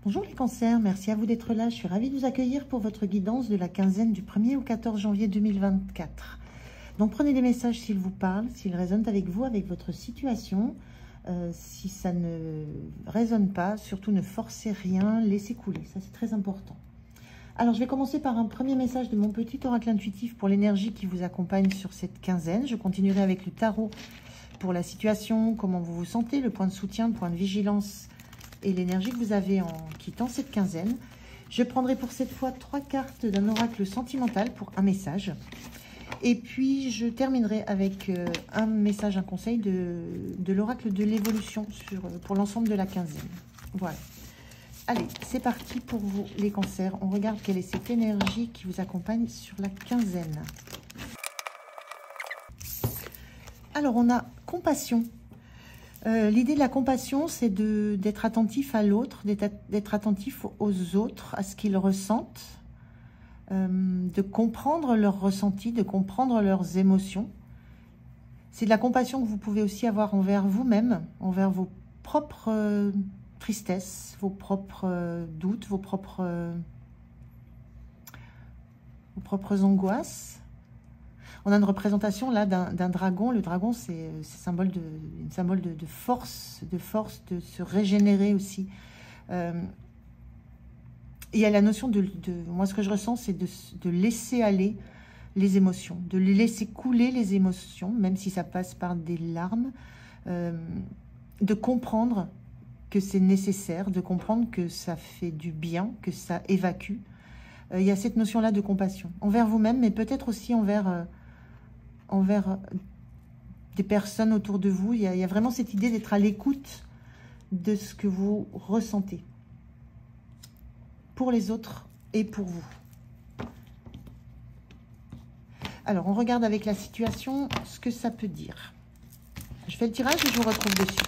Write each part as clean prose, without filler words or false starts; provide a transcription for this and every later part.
Bonjour les cancers, merci à vous d'être là. Je suis ravie de vous accueillir pour votre guidance de la quinzaine du 1er au 14 janvier 2024. Donc prenez des messages s'ils vous parlent, s'ils résonnent avec vous, avec votre situation. Si ça ne résonne pas, surtout ne forcez rien, laissez couler, ça c'est très important. Alors je vais commencer par un premier message de mon petit oracle intuitif pour l'énergie qui vous accompagne sur cette quinzaine. Je continuerai avec le tarot pour la situation, comment vous vous sentez, le point de soutien, le point de vigilance et l'énergie que vous avez en quittant cette quinzaine. Je prendrai pour cette fois 3 cartes d'un oracle sentimental pour un message. Et puis, je terminerai avec un message, un conseil de l'oracle de l'évolution pour l'ensemble de la quinzaine. Voilà. Allez, c'est parti pour vous, les cancers. On regarde quelle est cette énergie qui vous accompagne sur la quinzaine. Alors, on a compassion. L'idée de la compassion, c'est d'être attentif à l'autre, d'être attentif aux autres, à ce qu'ils ressentent, de comprendre leurs ressentis, de comprendre leurs émotions. C'est de la compassion que vous pouvez aussi avoir envers vous-même, envers vos propres tristesses, vos propres doutes, vos propres angoisses. On a une représentation là d'un dragon. Le dragon, c'est un symbole de force, de se régénérer aussi. Il y a la notion moi, ce que je ressens, c'est de laisser aller les émotions, de laisser couler les émotions, même si ça passe par des larmes, de comprendre que c'est nécessaire, de comprendre que ça fait du bien, que ça évacue. Il y a cette notion-là de compassion envers vous-même, mais peut-être aussi envers des personnes autour de vous. Il y a vraiment cette idée d'être à l'écoute de ce que vous ressentez pour les autres et pour vous. Alors, on regarde avec la situation ce que ça peut dire. Je fais le tirage et je vous retrouve dessus.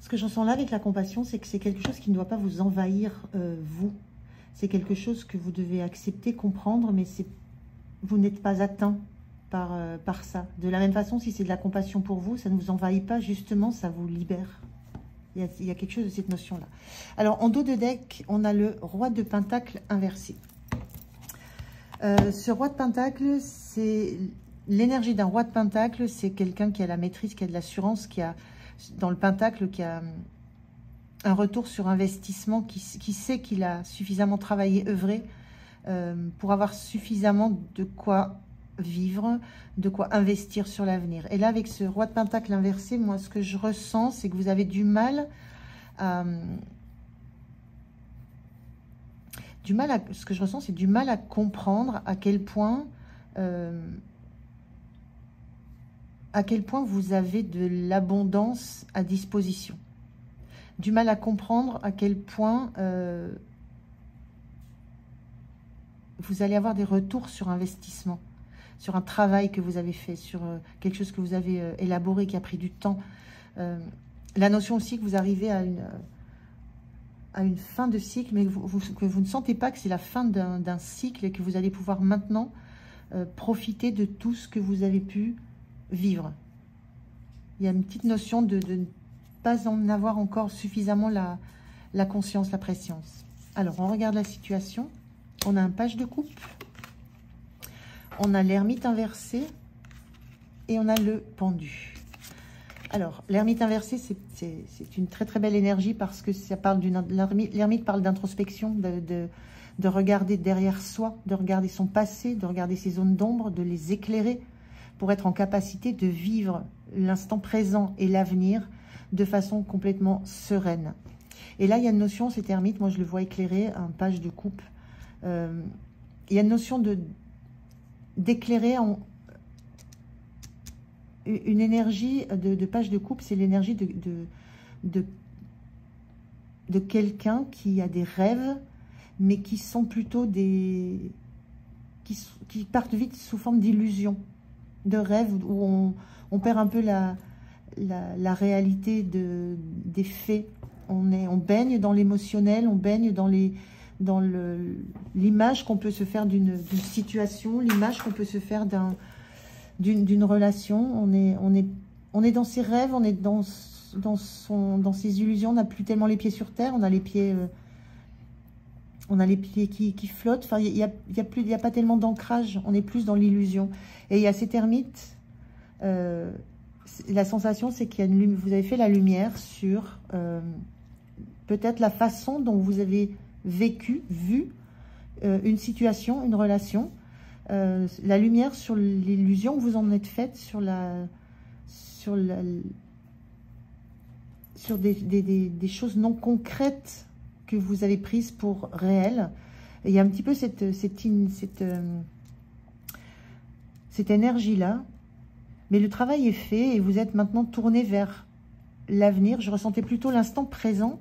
Ce que je ressens là avec la compassion, c'est que c'est quelque chose qui ne doit pas vous envahir, vous. C'est quelque chose que vous devez accepter, comprendre, mais vous n'êtes pas atteint par ça. De la même façon, si c'est de la compassion pour vous, ça ne vous envahit pas, justement, ça vous libère. Il y a quelque chose de cette notion-là. Alors, en dos de deck, on a le roi de pentacle inversé. Ce roi de pentacle, c'est l'énergie d'un roi de pentacle, c'est quelqu'un qui a la maîtrise, qui a de l'assurance, qui a, dans le pentacle, qui a un retour sur investissement, qui sait qu'il a suffisamment travaillé, œuvré pour avoir suffisamment de quoi vivre, de quoi investir sur l'avenir. Et là, avec ce roi de pentacle inversé, moi, ce que je ressens, c'est que vous avez du mal à... ce que je ressens, c'est du mal à comprendre à quel point vous avez de l'abondance à disposition. Du mal à comprendre à quel point vous allez avoir des retours sur investissement, sur un travail que vous avez fait, sur quelque chose que vous avez élaboré, qui a pris du temps. La notion aussi que vous arrivez à une fin de cycle, mais que vous ne sentez pas que c'est la fin d'un cycle et que vous allez pouvoir maintenant profiter de tout ce que vous avez pu vivre. Il y a une petite notion de pas en avoir encore suffisamment la conscience, la préscience. Alors, on regarde la situation. On a un page de coupe. On a l'ermite inversé. Et on a le pendu. Alors, l'ermite inversé, c'est une très très belle énergie parce que ça parle l'ermite parle d'introspection, de regarder derrière soi, de regarder son passé, de regarder ses zones d'ombre, de les éclairer pour être en capacité de vivre l'instant présent et l'avenir de façon complètement sereine. Et là, il y a une notion, cet ermite, moi je le vois éclairer, un page de coupe. Il y a une notion d'éclairer une énergie de page de coupe, c'est l'énergie de quelqu'un qui a des rêves, mais qui sont plutôt qui partent vite sous forme d'illusions, de rêves où on perd un peu la réalité des faits. On baigne dans l'émotionnel, on baigne dans l'image qu'on peut se faire d'une situation, l'image qu'on peut se faire d'une relation. On est dans ses rêves, on est dans dans ses illusions, on n'a plus tellement les pieds sur terre, on a les pieds qui flottent. Enfin, il y a pas tellement d'ancrage, on est plus dans l'illusion. Et il y a ces termites, la sensation c'est qu'il y a vous avez fait la lumière sur peut-être la façon dont vous avez vu une situation, une relation, la lumière sur l'illusion que vous en êtes faite, sur des choses non concrètes que vous avez prises pour réelles. Et il y a un petit peu cette énergie-là. Mais le travail est fait et vous êtes maintenant tourné vers l'avenir. Je ressentais plutôt l'instant présent.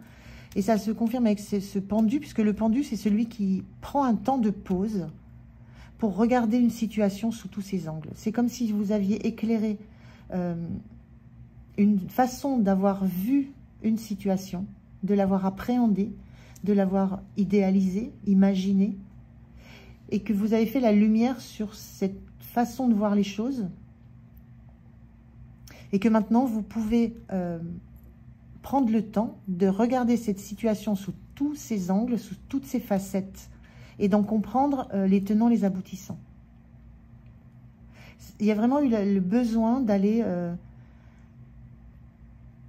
Et ça se confirme avec ce pendu, puisque le pendu, c'est celui qui prend un temps de pause pour regarder une situation sous tous ses angles. C'est comme si vous aviez éclairé une façon d'avoir vu une situation, de l'avoir appréhendée, de l'avoir idéalisée, imaginée, et que vous avez fait la lumière sur cette façon de voir les choses, et que maintenant vous pouvez prendre le temps de regarder cette situation sous tous ses angles, sous toutes ses facettes, et d'en comprendre les tenants, les aboutissants. Il y a vraiment eu le besoin d'aller...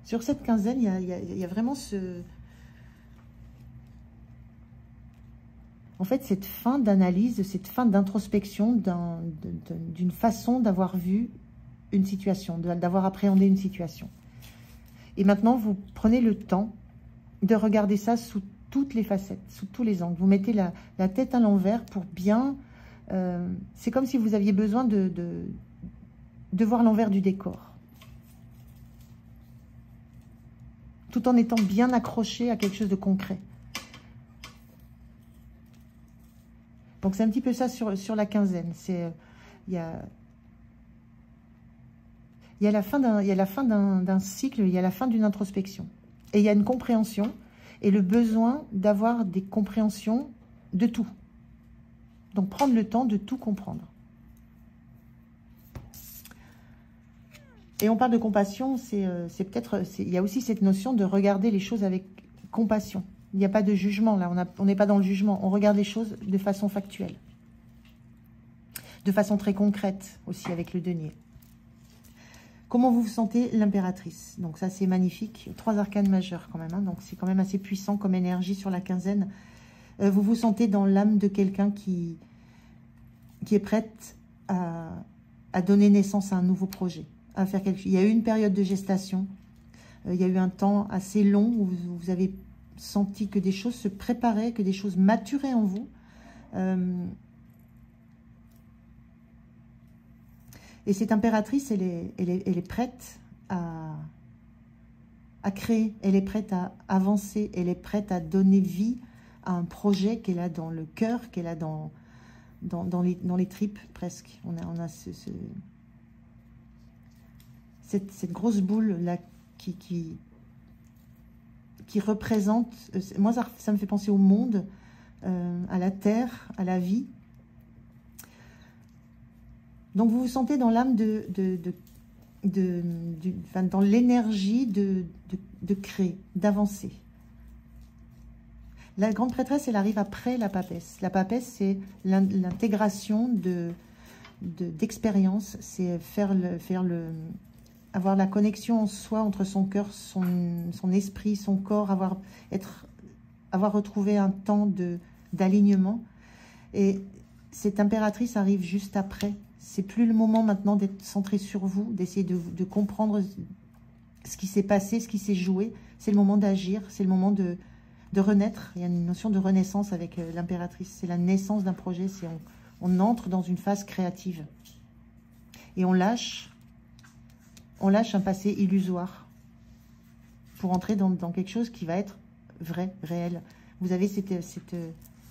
sur cette quinzaine, il y a vraiment en fait, cette fin d'analyse, cette fin d'introspection d'une façon d'avoir vu une situation, d'avoir appréhendé une situation. Et maintenant, vous prenez le temps de regarder ça sous toutes les facettes, sous tous les angles. Vous mettez la tête à l'envers pour bien... c'est comme si vous aviez besoin de voir l'envers du décor. Tout en étant bien accroché à quelque chose de concret. Donc c'est un petit peu ça sur la quinzaine. Il y a la fin d'un cycle, il y a la fin d'une introspection. Et il y a une compréhension et le besoin d'avoir des compréhensions de tout. Donc prendre le temps de tout comprendre. Et on parle de compassion, il y a aussi cette notion de regarder les choses avec compassion. Il n'y a pas de jugement, là, on n'est pas dans le jugement. On regarde les choses de façon factuelle. De façon très concrète aussi avec le denier. Comment vous vous sentez l'impératrice? Donc ça, c'est magnifique. 3 arcanes majeures quand même. Hein, donc c'est quand même assez puissant comme énergie sur la quinzaine. Vous vous sentez dans l'âme de quelqu'un qui est prête à donner naissance à un nouveau projet. À faire quelque chose. Il y a eu une période de gestation. Il y a eu un temps assez long où vous avez senti que des choses se préparaient, que des choses maturaient en vous. Et cette impératrice, elle est prête à créer, elle est prête à avancer, elle est prête à donner vie à un projet qu'elle a dans le cœur, qu'elle a dans les tripes presque. On a cette grosse boule là qui représente, moi ça me fait penser au monde, à la terre, à la vie. Donc vous vous sentez dans l'âme dans l'énergie de créer, d'avancer. La grande prêtresse, elle arrive après la papesse. La papesse, c'est l'intégration d'expérience, c'est avoir la connexion en soi entre son cœur, son esprit, son corps, avoir retrouvé un temps d'alignement. Et cette impératrice arrive juste après. C'est plus le moment maintenant d'être centré sur vous, d'essayer de comprendre ce qui s'est passé, ce qui s'est joué. C'est le moment d'agir, c'est le moment de renaître. Il y a une notion de renaissance avec l'impératrice. C'est la naissance d'un projet, on entre dans une phase créative. Et on lâche un passé illusoire pour entrer dans quelque chose qui va être vrai, réel. Vous avez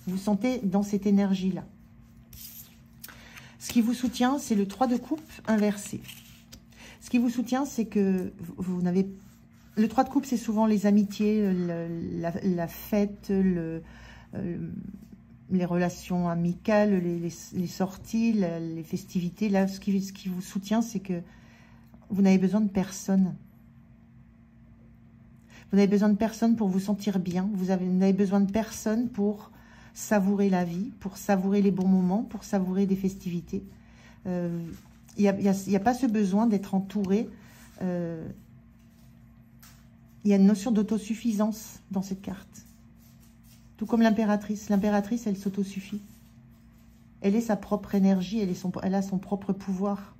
vous sentez dans cette énergie-là. Ce qui vous soutient, c'est le 3 de coupe inversé. Ce qui vous soutient, c'est que vous n'avez... Le 3 de coupe, c'est souvent les amitiés, la fête, les relations amicales, les sorties, les festivités. Là, ce qui vous soutient, c'est que vous n'avez besoin de personne. Vous n'avez besoin de personne pour vous sentir bien. Vous n'avez besoin de personne pour savourer la vie, pour savourer les bons moments, pour savourer des festivités. Il n'y a pas ce besoin d'être entouré. Il y a une notion d'autosuffisance dans cette carte. Tout comme l'impératrice. L'impératrice, elle s'autosuffit. Elle est sa propre énergie, elle a son propre pouvoir.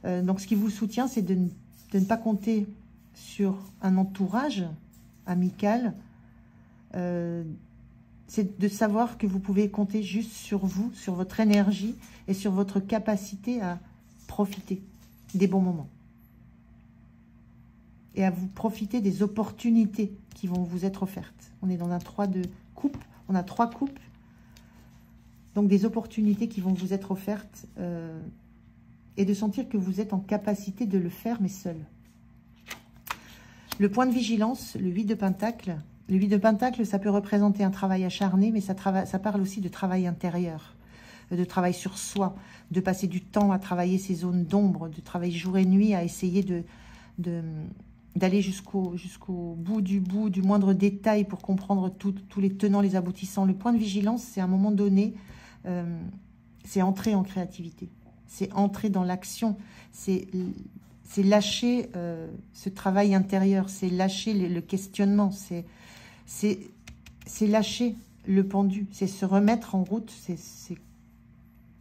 Donc ce qui vous soutient, c'est de ne pas compter sur un entourage amical. C'est de savoir que vous pouvez compter juste sur vous, sur votre énergie et sur votre capacité à profiter des bons moments. Et à vous profiter des opportunités qui vont vous être offertes. On est dans un 3 de coupe, on a 3 coupes. Donc des opportunités qui vont vous être offertes et de sentir que vous êtes en capacité de le faire, mais seul. Le point de vigilance, le 8 de Pentacle. Le 8 de Pentacle, ça peut représenter un travail acharné, mais ça parle aussi de travail intérieur, de travail sur soi, de passer du temps à travailler ces zones d'ombre, de travailler jour et nuit, à essayer d'aller jusqu'au bout, du moindre détail pour comprendre tous les tenants, les aboutissants. Le point de vigilance, c'est à un moment donné, c'est entrer en créativité, c'est entrer dans l'action, c'est lâcher ce travail intérieur, c'est lâcher le questionnement, c'est lâcher le pendu, c'est se remettre en route, c'est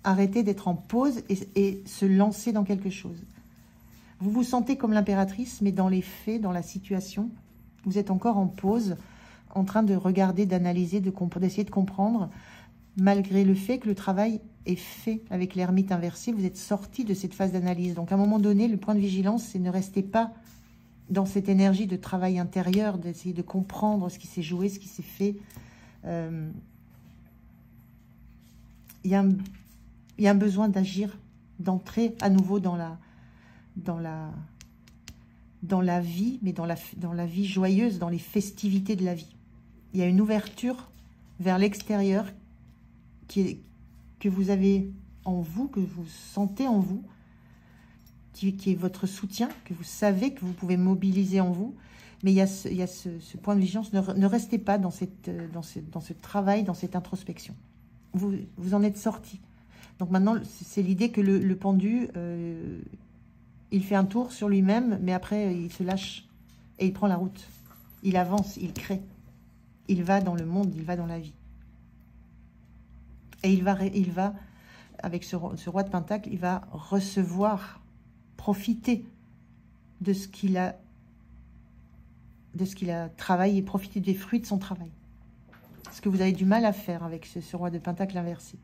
arrêter d'être en pause et se lancer dans quelque chose. Vous vous sentez comme l'impératrice, mais dans les faits, dans la situation, vous êtes encore en pause, en train de regarder, d'analyser, d'essayer de comprendre, malgré le fait que le travail est fait avec l'ermite inversé, vous êtes sorti de cette phase d'analyse. Donc à un moment donné, le point de vigilance, c'est ne restez pas dans cette énergie de travail intérieur, d'essayer de comprendre ce qui s'est joué, ce qui s'est fait. Il y a un besoin d'agir, d'entrer à nouveau dans la vie, mais dans la vie joyeuse, dans les festivités de la vie. Il y a une ouverture vers l'extérieur que vous avez en vous, que vous sentez en vous, qui est votre soutien, que vous savez que vous pouvez mobiliser en vous. Mais il y a ce point de vigilance. Ne restez pas dans ce travail, dans cette introspection. Vous en êtes sorti. Donc maintenant, c'est l'idée que le pendu, il fait un tour sur lui-même, mais après, il se lâche et il prend la route. Il avance, il crée. Il va dans le monde, il va dans la vie. Et il va avec ce roi de Pentacle, il va recevoir, profiter de ce qu'il a travaillé, profiter des fruits de son travail. Ce que vous avez du mal à faire avec ce roi de Pentacle inversé.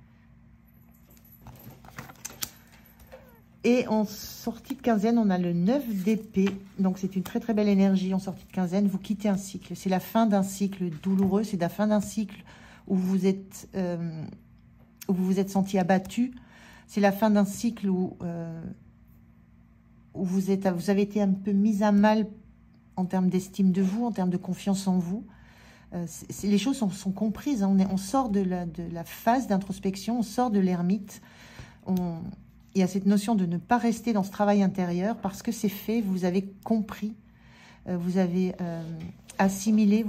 Et en sortie de quinzaine, on a le 9 d'épée. Donc, c'est une très, très belle énergie en sortie de quinzaine. Vous quittez un cycle. C'est la fin d'un cycle douloureux. C'est la fin d'un cycle où vous vous êtes senti abattu. C'est la fin d'un cycle où vous avez été un peu mis à mal en termes d'estime de vous, en termes de confiance en vous. Les choses sont comprises. Hein. On sort de la phase d'introspection, on sort de l'ermite. Il y a cette notion de ne pas rester dans ce travail intérieur parce que c'est fait, vous avez compris, vous avez assimilé,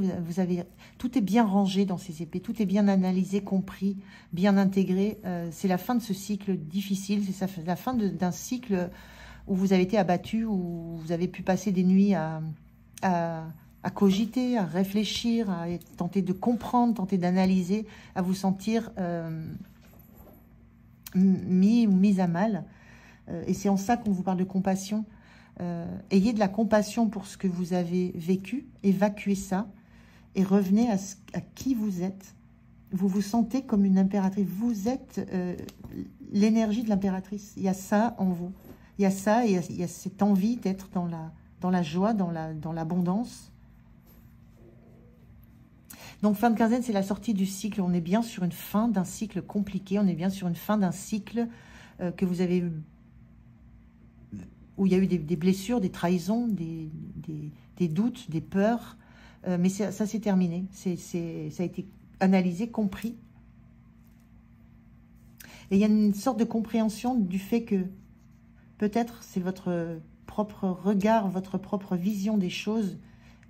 tout est bien rangé dans ces épées, tout est bien analysé, compris, bien intégré. C'est la fin de ce cycle difficile, c'est la fin d'un cycle où vous avez été abattu, où vous avez pu passer des nuits à cogiter, à réfléchir, à tenter de comprendre, tenter d'analyser, à vous sentir mis ou mise à mal. Et c'est en ça qu'on vous parle de compassion. Ayez de la compassion pour ce que vous avez vécu, évacuez ça et revenez à qui vous êtes. Vous vous sentez comme une impératrice. Vous êtes l'énergie de l'impératrice. Il y a ça en vous. Il y a ça, et il y a cette envie d'être dans la joie, dans l'abondance. Donc, fin de quinzaine, c'est la sortie du cycle. On est bien sur une fin d'un cycle compliqué. On est bien sur une fin d'un cycle que vous avez, où il y a eu des blessures, des trahisons, des doutes, des peurs. Mais ça s'est terminé. Ça a été analysé, compris. Et il y a une sorte de compréhension du fait que peut-être c'est votre propre regard, votre propre vision des choses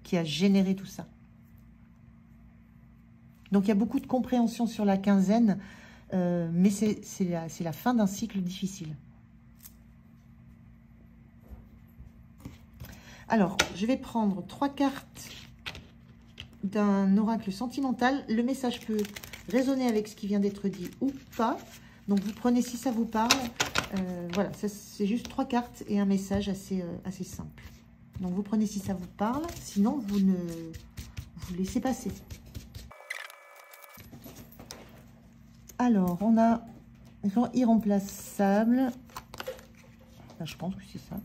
qui a généré tout ça. Donc, il y a beaucoup de compréhension sur la quinzaine, mais c'est la fin d'un cycle difficile. Alors, je vais prendre 3 cartes d'un oracle sentimental. Le message peut résonner avec ce qui vient d'être dit ou pas. Donc, vous prenez si ça vous parle. Voilà, c'est juste 3 cartes et un message assez simple. Donc, vous prenez si ça vous parle. Sinon, vous laissez passer. Alors, on a genre irremplaçable. Là, je pense que c'est ça.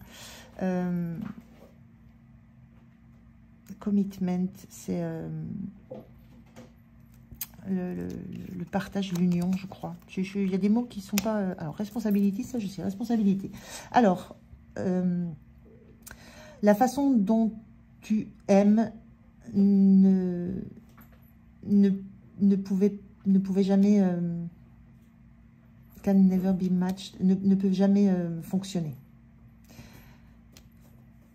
Commitment, c'est le partage, l'union, je crois. Il y a des mots qui ne sont pas... alors, responsabilité, ça je sais, responsabilité. Alors, la façon dont tu aimes ne pouvait jamais... can never be matched, ne peut jamais fonctionner.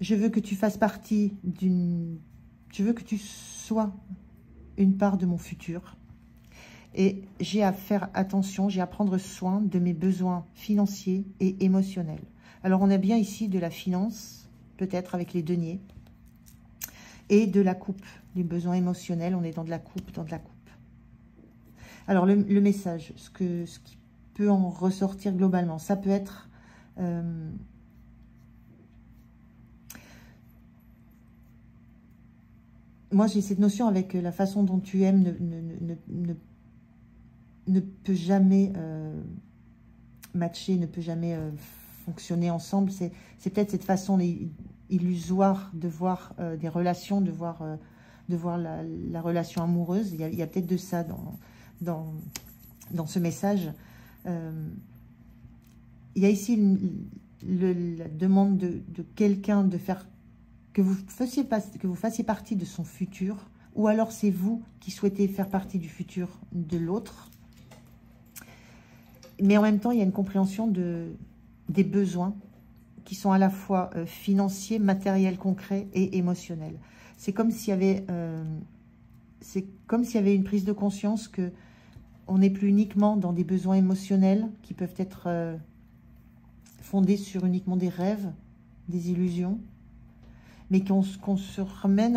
Je veux que tu fasses partie d'une... Je veux que tu sois une part de mon futur. Et j'ai à faire attention, j'ai à prendre soin de mes besoins financiers et émotionnels. Alors, on a bien ici de la finance, peut-être avec les deniers, et de la coupe, des besoins émotionnels. On est dans de la coupe, Alors, le message, ce qui peut en ressortir globalement, ça peut être... moi, j'ai cette notion avec la façon dont tu aimes ne peut jamais matcher, ne peut jamais fonctionner ensemble. C'est peut-être cette façon illusoire de voir des relations, de voir la relation amoureuse. Il y a peut-être de ça dans ce message. Il y a ici la demande de quelqu'un de faire... que vous fassiez partie de son futur, ou alors c'est vous qui souhaitez faire partie du futur de l'autre. Mais en même temps, il y a une compréhension des besoins qui sont à la fois financiers, matériels, concrets et émotionnels. C'est comme s'il y avait, une prise de conscience que on n'est plus uniquement dans des besoins émotionnels qui peuvent être fondés sur uniquement des rêves, des illusions, mais qu'on se ramène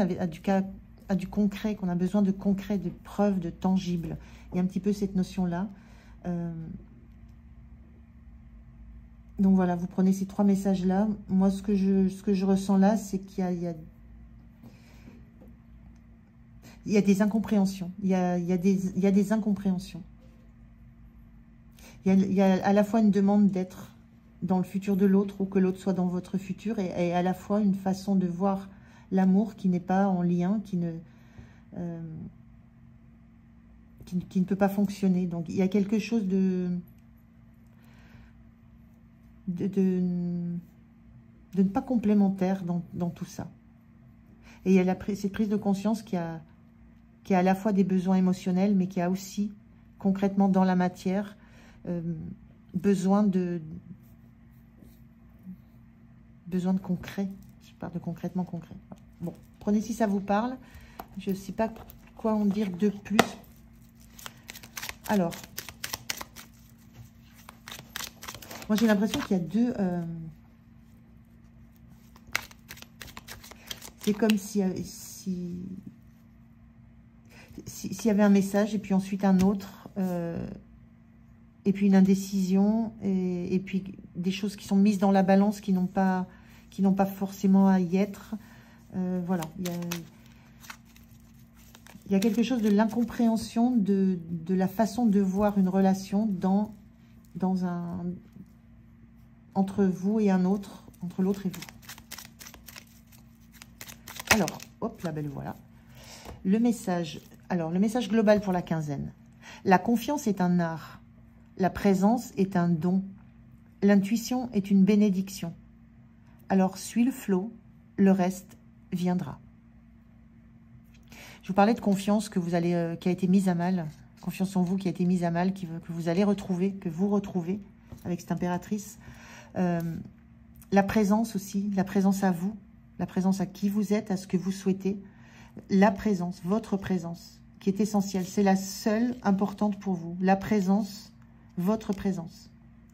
à du concret, qu'on a besoin de concret, de preuves, de tangibles. Il y a un petit peu cette notion-là. Donc voilà, vous prenez ces 3 messages-là. Moi, ce que je ressens là, c'est qu'il y a des incompréhensions. Il y a des incompréhensions. Il y a à la fois une demande d'être dans le futur de l'autre, ou que l'autre soit dans votre futur, et à la fois une façon de voir l'amour qui n'est pas en lien, qui ne peut pas fonctionner. Donc il y a quelque chose de ne pas complémentaire dans tout ça. Et il y a cette prise de conscience qui a à la fois des besoins émotionnels, mais qui a aussi concrètement dans la matière besoin de concret. Je parle de concrètement concret. Bon, prenez si ça vous parle. Je ne sais pas quoi en dire de plus. Alors, moi j'ai l'impression qu'il y a deux... c'est comme s'il y avait un message et puis ensuite un autre, et puis une indécision, et puis des choses qui sont mises dans la balance qui n'ont pas forcément à y être. Voilà, il y a quelque chose de l'incompréhension de la façon de voir une relation entre vous et un autre, entre l'autre et vous. Alors, hop, la belle voilà. Le message, alors le message global pour la quinzaine. La confiance est un art. La présence est un don. L'intuition est une bénédiction. Alors, suis le flot, le reste viendra. Je vous parlais de confiance qui a été mise à mal. Confiance en vous qui a été mise à mal, que vous allez retrouver, que vous retrouvez avec cette impératrice. La présence aussi, la présence à vous, la présence à qui vous êtes, à ce que vous souhaitez. la présence, votre présence, qui est essentielle. C'est la seule importante pour vous. La présence, votre présence,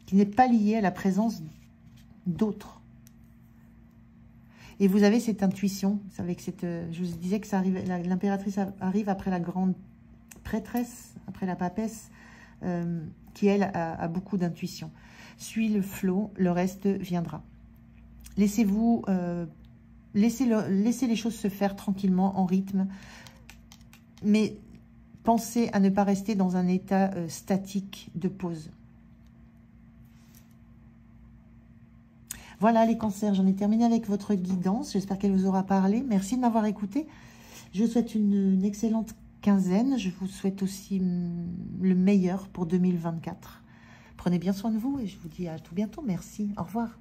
qui n'est pas liée à la présence d'autres. Et vous avez cette intuition, avec cette, je vous disais que ça arrive, l'impératrice arrive après la grande prêtresse, après la papesse, qui elle a beaucoup d'intuition. Suis le flot, le reste viendra. Laissez-vous, laissez les choses se faire tranquillement, en rythme, mais pensez à ne pas rester dans un état statique de pause. Voilà les cancers, j'en ai terminé avec votre guidance. J'espère qu'elle vous aura parlé. Merci de m'avoir écouté. Je vous souhaite une excellente quinzaine. Je vous souhaite aussi le meilleur pour 2024. Prenez bien soin de vous et je vous dis à tout bientôt. Merci. Au revoir.